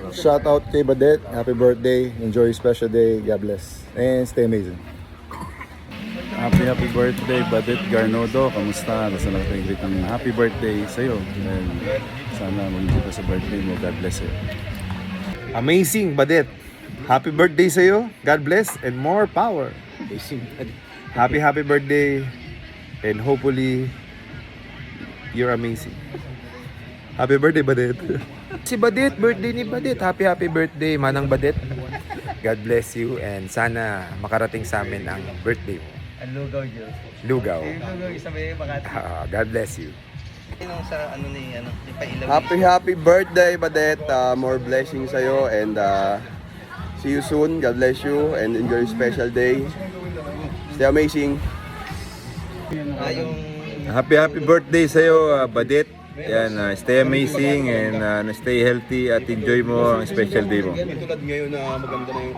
Shout out kay Badet. Happy birthday. Enjoy your special day. God bless. And stay amazing. Happy birthday, Badit Garnodo. Kamusta? Gusto lang kayo greet ng happy birthday sa'yo. And sana maging kita sa birthday mo. God bless you. Amazing, Badet. Happy birthday sa'yo. God bless and more power. Happy birthday. And hopefully, you're amazing. Happy birthday, Badet. Si Badet, birthday ni Badet. Happy birthday, Manang Badet. God bless you and sana makarating sa amin ang birthday mo. Ang lugaw, Diyos. Lugaw. Lugaw, isa may Makati. God bless you. Yung sa ano ni, ano, yung pailaw. Happy birthday, Badet. More blessings sa'yo and see you soon. God bless you and enjoy your special day. Stay amazing. Yung Happy birthday sa'yo, Badet. Yan, stay amazing and stay healthy at enjoy mo ang special day mo. Tulad ngayon na maganda na yung